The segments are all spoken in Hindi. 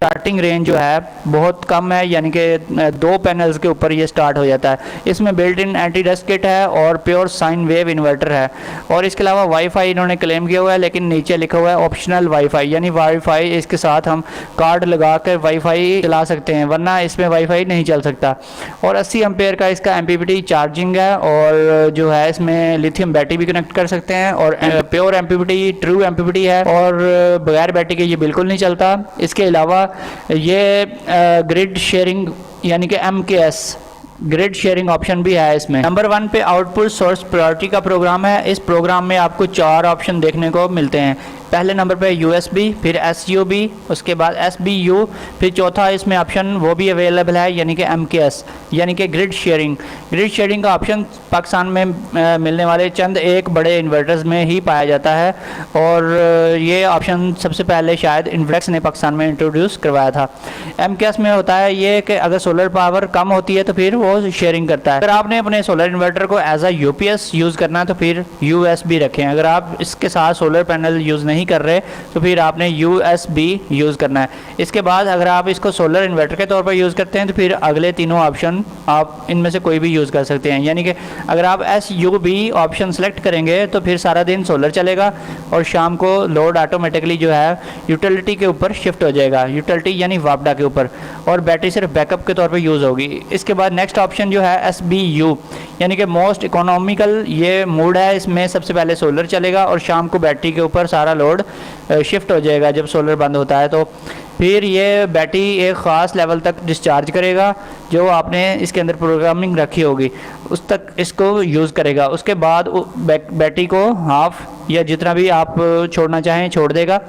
स्टार्टिंग रेंज जो है बहुत कम है, यानी कि 2 पैनल्स के ऊपर ये स्टार्ट हो जाता है। इसमें built in anti dust kit है और प्योर साइन वेव इन्वर्टर है। और इसके अलावा वाईफाई इन्होंने क्लेम किया हुआ है, लेकिन नीचे लिखा हुआ है ऑप्शनल वाईफाई, यानी वाईफाई इसके साथ हम कार्ड लगा कर वाईफाई चला सकते हैं, वरना इसमें वाईफाई नहीं चल सकता। और 80 एम्पेयर का इसका एमपीपीटी चार्जिंग है, और जो है इसमें लिथियम बैटरी भी कनेक्ट कर सकते हैं, और प्योर एमपीपीटी, ट्रू एमपीपीटी है, और बगैर बैटरी के ये बिल्कुल नहीं चलता। इसके अलावा ये ग्रिड शेयरिंग यानी कि MKS ग्रिड शेयरिंग ऑप्शन भी है इसमें। नंबर 1 पे आउटपुट सोर्स प्रायोरिटी का प्रोग्राम है। इस प्रोग्राम में आपको 4 ऑप्शन देखने को मिलते हैं। पहले नंबर पे USB, फिर SUB, उसके बाद SBU, फिर चौथा इसमें ऑप्शन वो भी अवेलेबल है, यानी कि MKS यानी कि ग्रिड शेयरिंग। ग्रिड शेयरिंग का ऑप्शन पाकिस्तान में मिलने वाले चंद एक बड़े इन्वर्टर्स में ही पाया जाता है, और ये ऑप्शन सबसे पहले शायद इन्फ्लेक्स ने पाकिस्तान में इंट्रोड्यूस करवाया था। MKS में होता है ये कि अगर सोलर पावर कम होती है तो फिर वो शेयरिंग करता है। अगर आपने अपने सोलर इन्वर्टर को एज अ UPS यूज़ करना है तो फिर USB रखें। अगर आप इसके साथ सोलर पैनल यूज़ नहीं कर रहे तो फिर आपने USB यूज़ करना है। इसके बाद अगर आप इसको सोलर इन्वर्टर के तौर पर यूज़ करते हैं तो फिर अगले तीनों ऑप्शन आप इनमें से कोई भी यूज़ कर सकते हैं, यानी कि अगर आप SUB ऑप्शन सेलेक्ट करेंगे तो फिर सारा दिन सोलर चलेगा और शाम को लोड ऑटोमेटिकली जो है यूटिलिटी के ऊपर शिफ्ट हो जाएगा, यूटिलिटी यानी वापडा के ऊपर, और बैटरी सिर्फ बैकअप के तौर पर यूज़ होगी। इसके बाद नेक्स्ट ऑप्शन जो है SBU यानी कि मोस्ट इकोनॉमिकल ये मोड है। इसमें सबसे पहले सोलर चलेगा और शाम को बैटरी के ऊपर सारा लोड शिफ्ट हो जाएगा जब सोलर बंद होता है, तो फिर ये बैटरी एक ख़ास लेवल तक डिस्चार्ज करेगा जो आपने इसके अंदर प्रोग्रामिंग रखी होगी, उस तक इसको यूज़ करेगा। उसके बाद बैटरी को हाफ या जितना भी आप छोड़ना चाहें छोड़ देगा।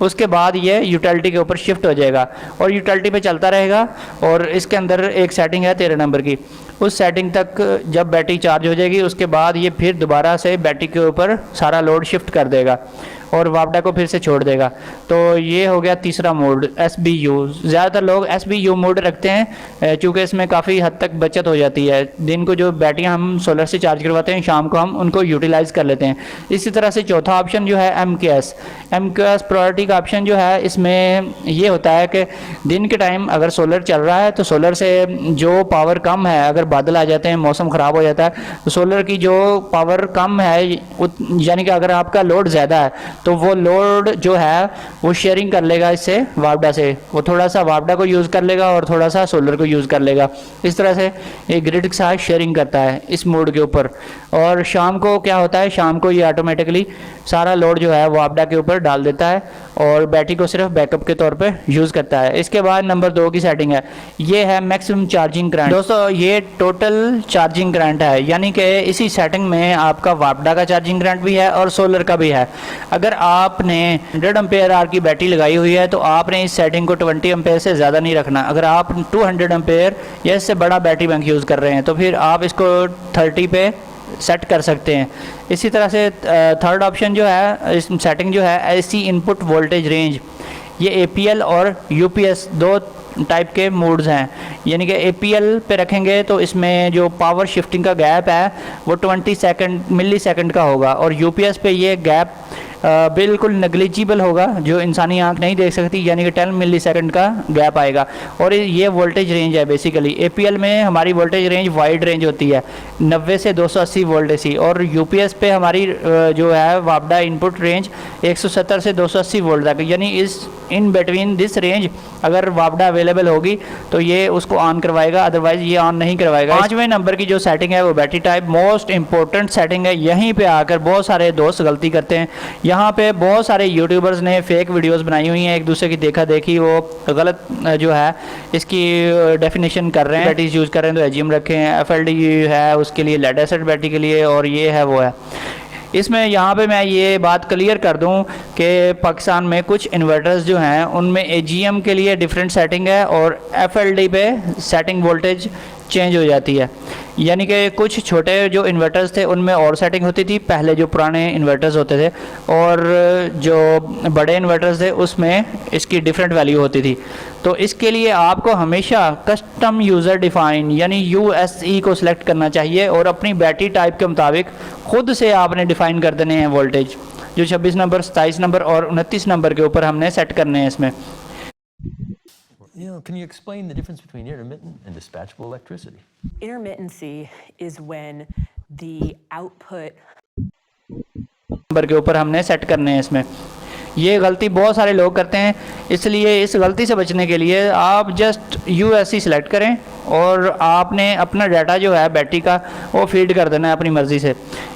उसके बाद ये यूटिलिटी के ऊपर शिफ्ट हो जाएगा और यूटिलिटी पे चलता रहेगा। और इसके अंदर एक सेटिंग है 13 नंबर की, उस सेटिंग तक जब बैटरी चार्ज हो जाएगी उसके बाद ये फिर दोबारा से बैटरी के ऊपर सारा लोड शिफ्ट कर देगा और वापडा को फिर से छोड़ देगा। तो ये हो गया तीसरा मोड SBU। ज़्यादातर लोग SBU मोड रखते हैं चूँकि इसमें काफ़ी हद तक बचत हो जाती है। दिन को जो बैटरियाँ हम सोलर से चार्ज करवाते हैं शाम को हम उनको यूटिलाइज़ कर लेते हैं। इसी तरह से चौथा ऑप्शन जो है MKS प्रायोरिटी का ऑप्शन जो है, इसमें ये होता है कि दिन के टाइम अगर सोलर चल रहा है तो सोलर से जो पावर कम है, अगर बादल आ जाते हैं मौसम ख़राब हो जाता है तो सोलर की जो पावर कम है, यानी कि अगर आपका लोड ज़्यादा है तो वो लोड जो है वो शेयरिंग कर लेगा इससे वापडा से, वो थोड़ा सा वापडा को यूज़ कर लेगा और थोड़ा सा सोलर को यूज़ कर लेगा। इस तरह से ये ग्रिड के साथ शेयरिंग करता है इस मोड के ऊपर। और शाम को क्या होता है, शाम को ये ऑटोमेटिकली सारा लोड जो है वापडा के ऊपर डाल देता है और बैटरी को सिर्फ बैकअप के तौर पे यूज़ करता है। इसके बाद नंबर 2 की सेटिंग है, ये है मैक्सिमम चार्जिंग करंट। दोस्तों ये टोटल चार्जिंग करंट है, यानी कि इसी सेटिंग में आपका वापडा का चार्जिंग करंट भी है और सोलर का भी है। अगर आपने 100 एम्पेयर आवर की बैटरी लगाई हुई है तो आपने इस सेटिंग को 20 एम्पेयर से ज़्यादा नहीं रखना। अगर आप 200 एम्पेयर या इससे बड़ा बैटरी बैंक यूज़ कर रहे हैं तो फिर आप इसको 30 पे सेट कर सकते हैं। इसी तरह से थर्ड ऑप्शन जो है, इस सेटिंग जो है AC इनपुट वोल्टेज रेंज, ये APL और UPS 2 टाइप के मोड्स हैं। यानी कि APL पे रखेंगे तो इसमें जो पावर शिफ्टिंग का गैप है वो 20 मिली सेकंड का होगा, और UPS पे ये गैप बिल्कुल नेग्लिजिबल होगा जो इंसानी आंख नहीं देख सकती, यानी कि 10 मिली सेकंड का गैप आएगा। और ये वोल्टेज रेंज है बेसिकली। APL में हमारी वोल्टेज रेंज वाइड रेंज होती है 90 से 280 वोल्ट AC, और UPS पे हमारी जो है वापडा इनपुट रेंज 170 से 280 वोल्ट तक, यानी इस इन बिटवीन दिस रेंज अगर वापडा अवेलेबल होगी तो ये उसको ऑन करवाएगा, अदरवाइज ये ऑन नहीं करवाएगा। 5वें नंबर की जो सेटिंग है वो battery type, most important setting है। यहीं पे आकर बहुत सारे दोस्त गलती करते हैं। यहाँ पे बहुत सारे यूट्यूबर्स ने फेक वीडियोस बनाई हुई हैं, एक दूसरे की देखा देखी वो गलत जो है इसकी डेफिनेशन कर रहे हैं। बैटरीज यूज़ कर रहे हैं तो एजीएम रखें, FLD है उसके लिए, लेड एसिड बैटरी के लिए, और ये है वो है। इसमें यहाँ पे मैं ये बात क्लियर कर दूँ कि पाकिस्तान में कुछ इन्वर्टर्स जो हैं उनमें AGM के लिए डिफरेंट सेटिंग है और FLD पे सेटिंग वोल्टेज चेंज हो जाती है। यानी कि कुछ छोटे जो इन्वर्टर्स थे उनमें और सेटिंग होती थी पहले जो पुराने इन्वर्टर्स होते थे, और जो बड़े इन्वर्टर्स थे उसमें इसकी डिफरेंट वैल्यू होती थी। तो इसके लिए आपको हमेशा कस्टम यूज़र डिफ़ाइन यानी USE को सिलेक्ट करना चाहिए और अपनी बैटरी टाइप के मुताबिक ख़ुद से आपने डिफ़ाइन कर देने हैं वोल्टेज, जो 26 नंबर, 27 नंबर और 29 नंबर के ऊपर हमने सेट करने हैं इसमें। Can you explain the difference between intermittent and dispatchable electricity? Intermittency is when the output number के ऊपर हमने सेट करने हैं इसमें। ये गलती बहुत सारे लोग करते हैं, इसलिए इस गलती से बचने के लिए आप जस्ट यूएससी सिलेक्ट करें और आपने अपना डाटा जो है बैटरी का वो फीड कर देना है अपनी मर्ज़ी से,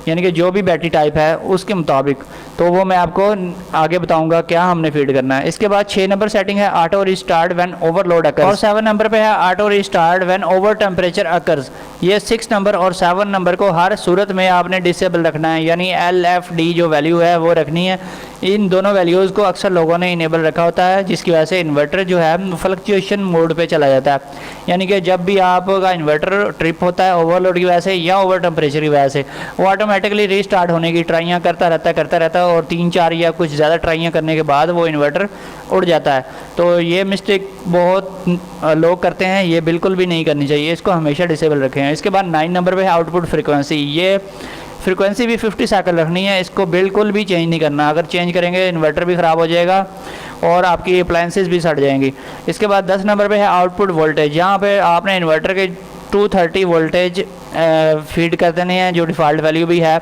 यानी कि जो भी बैटरी टाइप है उसके मुताबिक। तो वो मैं आपको आगे बताऊंगा क्या हमने फीड करना है। इसके बाद 6 नंबर सेटिंग है auto restart when overload occurs, और 7 नंबर पे है auto restart when over temperature occurs. ये 6 नंबर और 7 नंबर को हर सूरत में आपने डिसेबल रखना है, यानी LFD जो वैल्यू है वो रखनी है। इन दोनों वैल्यूज़ को अक्सर लोगों ने इनेबल रखा होता है, जिसकी वजह से इन्वर्टर जो है फ्लक्चुएशन मोड पे चला जाता है, यानी कि जब भी आपका इन्वर्टर ट्रिप होता है ओवरलोड की वजह से या ओवर टेम्परेचर की वजह से, वो ऑटोमेटिकली रीस्टार्ट होने की ट्राइयाँ करता रहता है और 3-4 या कुछ ज़्यादा ट्राइयाँ करने के बाद वो इन्वर्टर उड़ जाता है। तो ये मिस्टेक बहुत लोग करते हैं, ये बिल्कुल भी नहीं करनी चाहिए, इसको हमेशा डिसेबल रखें। इसके बाद 9 नंबर पे है आउटपुट फ्रीक्वेंसी। ये फ्रीक्वेंसी भी 50 साइकिल रखनी है, इसको बिल्कुल भी चेंज नहीं करना। अगर चेंज करेंगे इन्वर्टर भी ख़राब हो जाएगा और आपकी अप्लायंसेस भी सड़ जाएंगी। इसके बाद 10 नंबर पे है आउटपुट वोल्टेज। यहाँ पे आपने इन्वर्टर के 230 वोल्टेज फीड कर देने हैं, जो डिफ़ॉल्ट वैल्यू भी है।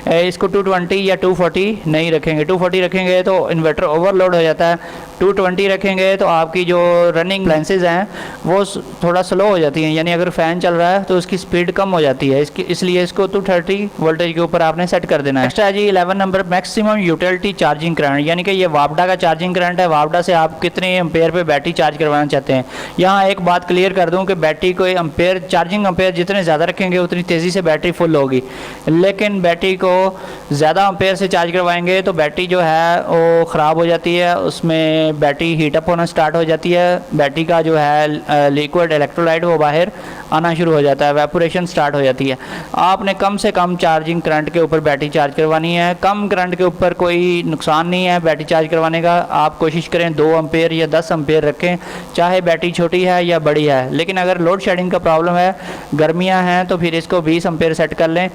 इसको 220 या 240 नहीं रखेंगे, 240 रखेंगे तो इन्वर्टर ओवरलोड हो जाता है, 220 रखेंगे तो आपकी जो रनिंग अप्लायंसेस हैं वो थोड़ा स्लो हो जाती हैं, यानी अगर फ़ैन चल रहा है तो उसकी स्पीड कम हो जाती है, इसलिए इसको 230 वोल्टेज के ऊपर आपने सेट कर देना है। नेक्स्ट है जी 11 number maximum utility charging current, यानी कि ये वापडा का चार्जिंग करंट है। वापडा से आप कितने एम्पेयर पे बैटरी चार्ज करवाना चाहते हैं। यहाँ एक बात क्लियर कर दूँ कि बैटरी को एम्पेयर चार्जिंग एम्पेयर जितने ज़्यादा रखेंगे उतनी तेज़ी से बैटरी फुल होगी, लेकिन बैटरी को ज़्यादा एम्पेयर से चार्ज करवाएंगे तो बैटरी जो है वो ख़राब हो जाती है, उसमें बैटरी हीट अप होना स्टार्ट हो जाती है, बैटरी का जो है लिक्विड इलेक्ट्रोलाइट वो बाहर आना शुरू हो जाता है, वेपोरेशन स्टार्ट हो जाती है। आपने कम से कम चार्जिंग करंट के ऊपर बैटरी चार्ज करवानी है। कम करंट के ऊपर कोई नुकसान नहीं है बैटरी चार्ज करवाने का। आप कोशिश करें 2 एम्पेयर या 10 एम्पेयर रखें, चाहे बैटरी छोटी है या बड़ी है। लेकिन अगर लोड शेडिंग का प्रॉब्लम है, गर्मियाँ हैं, तो फिर इसको 20 एम्पेयर सेट कर लें,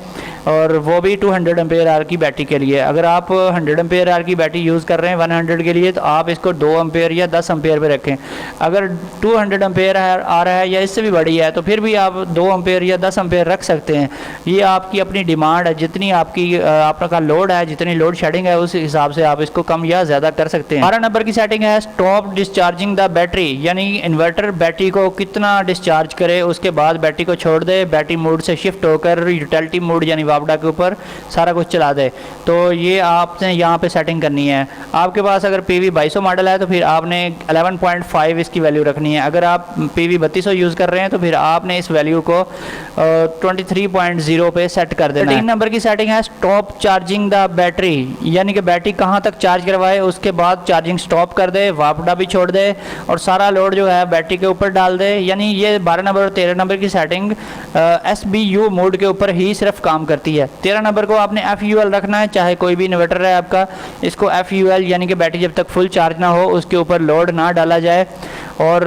और वो भी 200 एम्पेयर आवर की बैटरी के लिए। अगर आप 100 एम्पेयर आवर की बैटरी यूज़ कर रहे हैं 100 के लिए, तो आप इसको 2 एम्पेयर या 10 एम्पेयर पे रखें। अगर 200 एम्पेयर आ रहा है या इससे भी बड़ी है तो फिर भी आप 2 एम्पेयर या 10 एम्पेयर रख सकते हैं। ये आपकी अपनी डिमांड है, जितनी आपका लोड है, जितनी लोड शेडिंग है, उस हिसाब से आप इसको कम या ज़्यादा कर सकते हैं। 12 नंबर की सेटिंग है स्टॉप डिस्चार्जिंग द बैटरी, यानी इन्वर्टर बैटरी को कितना डिस्चार्ज करे उसके बाद बैटरी को छोड़ दे, बैटरी मोड से शिफ्ट होकर यूटिलिटी मोड यानी वापडा के ऊपर सारा कुछ चला दे। तो ये आपने यहाँ पे सेटिंग करनी है। आपके पास अगर PV 2200 मॉडल है तो फिर आपने 11.5 इसकी वैल्यू रखनी है। अगर आप PV 3200 यूज़ कर रहे हैं तो फिर आपने इस वैल्यू को 23.0 पे सेट कर देना है। 3 नंबर की सेटिंग है स्टॉप चार्जिंग द बैटरी, यानी कि बैटरी कहाँ तक चार्ज करवाए उसके बाद चार्जिंग स्टॉप कर दे, वापडा भी छोड़ दे और सारा लोड जो है बैटरी के ऊपर डाल दे। यानी ये 12 नंबर और 13 नंबर की सेटिंग SBU मोड के ऊपर ही सिर्फ काम करती है। 13 नंबर को आपने FUL रखना है, चाहे कोई भी इन्वर्टर है आपका, इसको FUL यानी कि बैटरी जब तक फुल चार्ज ना हो उसके ऊपर लोड ना डाला जाए, और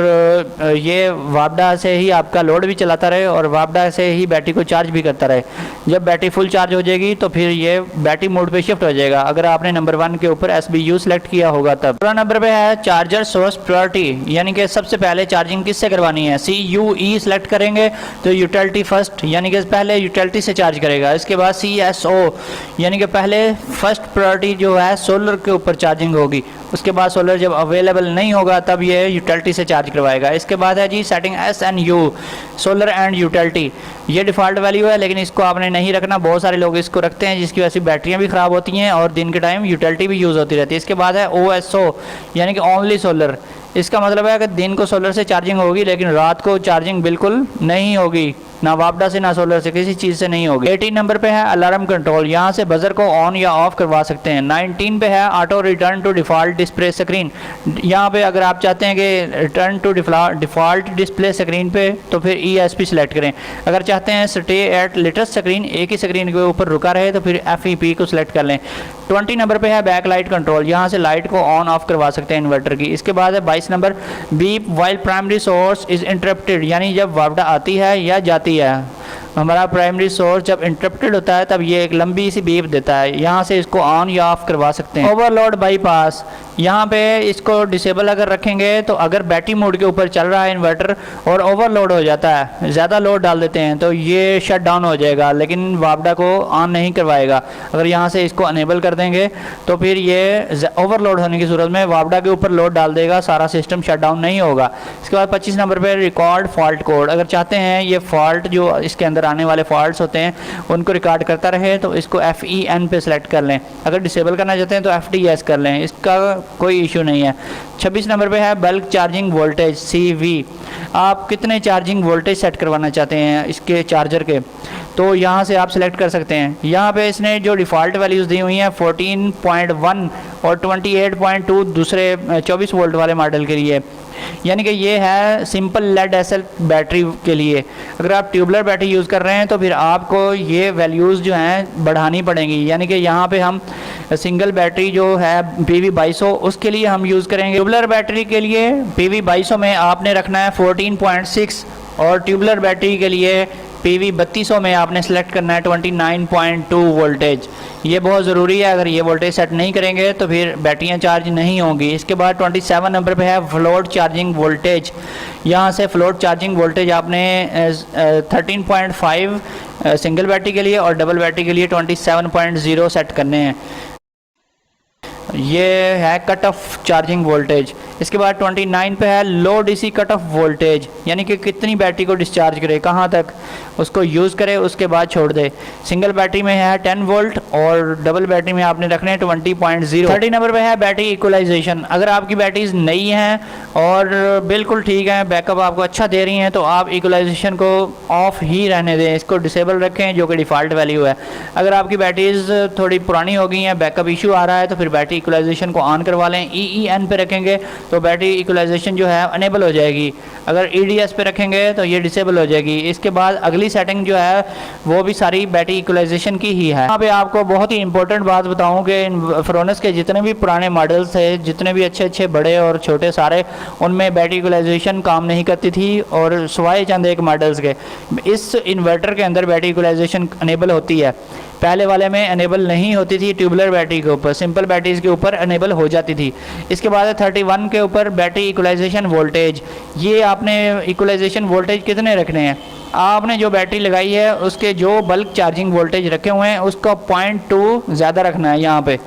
ये वापडा से ही आपका लोड भी चलाता रहे और वापडा से ही बैटरी को चार्ज भी करता रहे। जब बैटरी फुल चार्ज हो जाएगी तो फिर ये बैटरी मोड पे शिफ्ट हो जाएगा, अगर आपने नंबर 1 के ऊपर SBU सेलेक्ट किया होगा तब। 16 नंबर पे है चार्जर सोर्स प्रायोरिटी, यानी कि सबसे पहले चार्जिंग किससे करवानी है। CUE सेलेक्ट करेंगे तो यूटिलिटी फर्स्ट, यानी कि पहले यूटिलिटी से चार्ज करेगा। इसके बाद CSO यानी कि पहले फर्स्ट प्रायोरिटी जो है सोलर के ऊपर चार्जिंग होगी, उसके बाद सोलर जब अवेलेबल नहीं होगा तब ये यूटिलिटी से चार्ज करवाएगा। इसके बाद है जी setting SNU solar and utility, ये डिफ़ॉल्ट वैल्यू है लेकिन इसको आपने नहीं रखना। बहुत सारे लोग इसको रखते हैं जिसकी वजह से बैटरियाँ भी ख़राब होती हैं और दिन के टाइम यूटिलिटी भी यूज़ होती रहती है। इसके बाद है OSO यानी कि ओनली सोलर, इसका मतलब है कि दिन को सोलर से चार्जिंग होगी लेकिन रात को चार्जिंग बिल्कुल नहीं होगी, ना वापडा से ना सोलर से, किसी चीज़ से नहीं होगी। 18 नंबर पे है अलार्म कंट्रोल, यहाँ से बजर को ऑन या ऑफ करवा सकते हैं। 19 पे है auto return to default display screen, यहाँ पे अगर आप चाहते हैं कि return to default display screen पे तो फिर ESP सेलेक्ट करें। अगर चाहते हैं स्टे एट लेटेस्ट स्क्रीन, एक ही स्क्रीन के ऊपर रुका रहे, तो फिर FEP को सिलेक्ट कर लें। 20 नंबर पे है बैक लाइट कंट्रोल, यहाँ से लाइट को ऑन ऑफ करवा सकते हैं इन्वर्टर की। इसके बाद है 22 number beep while primary source is interrupted, यानी जब वापडा आती है या जाती है, हमारा प्राइमरी सोर्स जब इंटरप्टेड होता है तब ये एक लंबी सी बीप देता है, यहाँ से इसको ऑन या ऑफ करवा सकते हैं। ओवरलोड बाईपास, यहाँ पे इसको डिसेबल अगर रखेंगे तो अगर बैटरी मोड के ऊपर चल रहा है इन्वर्टर और ओवरलोड हो जाता है, ज़्यादा लोड डाल देते हैं, तो ये शट डाउन हो जाएगा, लेकिन वापडा को ऑन नहीं करवाएगा। अगर यहाँ से इसको अनेबल कर देंगे तो फिर ये ओवरलोड होने की सूरत में वापडा के ऊपर लोड डाल देगा, सारा सिस्टम शट डाउन नहीं होगा। इसके बाद 25 नंबर पर रिकॉर्ड फॉल्ट कोड। अगर चाहते हैं ये फॉल्ट जो इसके अंदर आने वाले फॉल्ट्स होते हैं उनको रिकॉर्ड करता रहे तो इसको FEN पे सेलेक्ट कर लें। अगर डिसेबल करना चाहते हैं तो FDS कर लें, इसका कोई इशू नहीं है। 26 नंबर पे है बल्क चार्जिंग वोल्टेज CV। आप कितने चार्जिंग वोल्टेज सेट करवाना चाहते हैं इसके चार्जर के, तो यहाँ से आप सेलेक्ट कर सकते हैं। यहाँ पे इसने जो डिफ़ॉल्ट वैल्यूज़ दी हुई हैं 14.1 और 28.2 दूसरे 24 वोल्ट वाले मॉडल के लिए, यानी कि ये है सिंपल लेड एसिड बैटरी के लिए। अगर आप ट्यूबलर बैटरी यूज़ कर रहे हैं तो फिर आपको ये वैल्यूज़ जो हैं बढ़ानी पड़ेंगी, यानी कि यहाँ पे हम सिंगल बैटरी जो है PV 2200 उसके लिए हम यूज़ करेंगे। ट्यूबलर बैटरी के लिए PV 2200 में आपने रखना है 14.6 और ट्यूबलर बैटरी के लिए PV 3200 में आपने सेलेक्ट करना है 29.2 वोल्टेज। ये बहुत ज़रूरी है, अगर ये वोल्टेज सेट नहीं करेंगे तो फिर बैटरियाँ चार्ज नहीं होंगी। इसके बाद 27 नंबर पे है फ्लोट चार्जिंग वोल्टेज। यहाँ से फ्लोट चार्जिंग वोल्टेज आपने 13.5 सिंगल बैटरी के लिए और डबल बैटरी के लिए 27.0 सेट करने हैं। ये है कट ऑफ चार्जिंग वोल्टेज। इसके बाद 29 पे है लो DC कट ऑफ वोल्टेज, यानी कि कितनी बैटरी को डिस्चार्ज करे, कहाँ तक उसको यूज़ करे उसके बाद छोड़ दे। सिंगल बैटरी में है 10 वोल्ट और डबल बैटरी में आपने रखने 20.0। 30 नंबर पे है बैटरी इक्वलाइजेशन। अगर आपकी बैटरीज नई हैं और बिल्कुल ठीक है, बैकअप आपको अच्छा दे रही हैं, तो आप इक्वलाइजेशन को ऑफ ही रहने दें, इसको डिसेबल रखें जो कि डिफ़ॉल्ट वैल्यू है। अगर आपकी बैटरीज थोड़ी पुरानी हो गई हैं, बैकअप इशू आ रहा है, तो फिर बैटरी इक्वलाइजेशन को ऑन करवा लें। EEN पे रखेंगे तो बैटरी इक्वलाइजेशन जो है अनेबल हो जाएगी। अगर EDS पे रखेंगे तो ये डिसेबल हो जाएगी। इसके बाद अगली सेटिंग जो है वो भी सारी बैटरी इक्वलाइजेशन की ही है। यहाँ पे आपको बहुत ही इंपॉर्टेंट बात बताऊँ कि फ्रोनस के जितने भी पुराने मॉडल्स थे, जितने भी अच्छे अच्छे बड़े और छोटे सारे, उनमें बैटरी इक्वलाइजेशन काम नहीं करती थी, और सिवाय चंद एक मॉडल्स के इस इन्वर्टर के अंदर बैटरी इक्वलाइजेशन अनेबल होती है। पहले वाले में अनेबल नहीं होती थी, ट्यूबलर बैटरी के ऊपर, सिंपल बैटरीज के ऊपर अनेबल हो जाती थी। इसके बाद 31 के ऊपर बैटरी इक्वलाइजेशन वोल्टेज। ये आपने इक्वलाइजेशन वोल्टेज कितने रखने हैं, आपने जो बैटरी लगाई है उसके जो बल्क चार्जिंग वोल्टेज रखे हुए हैं उसका 0.2 ज़्यादा रखना है यहाँ पे।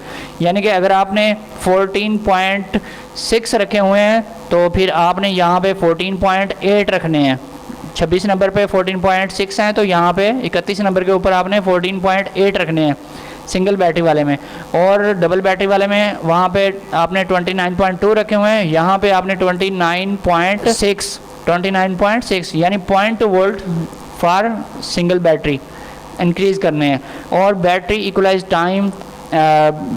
यानी कि अगर आपने 14.6 रखे हुए हैं तो फिर आपने यहाँ पे 14.8 रखने हैं। 26 नंबर पे 14.6 हैं तो यहाँ पे 31 नंबर के ऊपर आपने 14.8 रखने हैं सिंगल बैटरी वाले में, और डबल बैटरी वाले में वहाँ पे आपने 29.2 रखे हुए हैं, यहाँ पे आपने 29.6 यानी 0.2 volt for single battery increase करने हैं। और बैटरी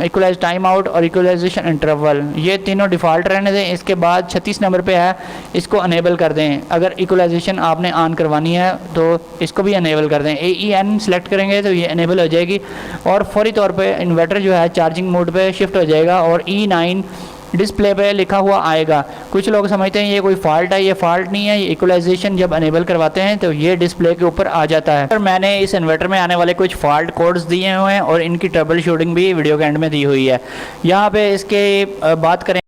इक्वलाइज टाइम आउट और इक्वलाइजेशन इंटरवल, ये तीनों डिफ़ॉल्ट रहने दें। इसके बाद 36 नंबर पे है, इसको अनेबल कर दें। अगर इक्वलाइजेशन आपने ऑन करवानी है तो इसको भी अनेबल कर दें। AEN सेलेक्ट करेंगे तो ये अनेबल हो जाएगी और फौरी तौर पे इन्वर्टर जो है चार्जिंग मोड पे शिफ्ट हो जाएगा और E9 डिस्प्ले पे लिखा हुआ आएगा। कुछ लोग समझते हैं ये कोई फॉल्ट है, ये फॉल्ट नहीं है, ये इक्वलाइजेशन जब अनेबल करवाते हैं तो ये डिस्प्ले के ऊपर आ जाता है। और मैंने इस इन्वर्टर में आने वाले कुछ फॉल्ट कोड्स दिए हुए हैं और इनकी ट्रबल शूटिंग भी वीडियो के एंड में दी हुई है। यहाँ पे इसके बात करें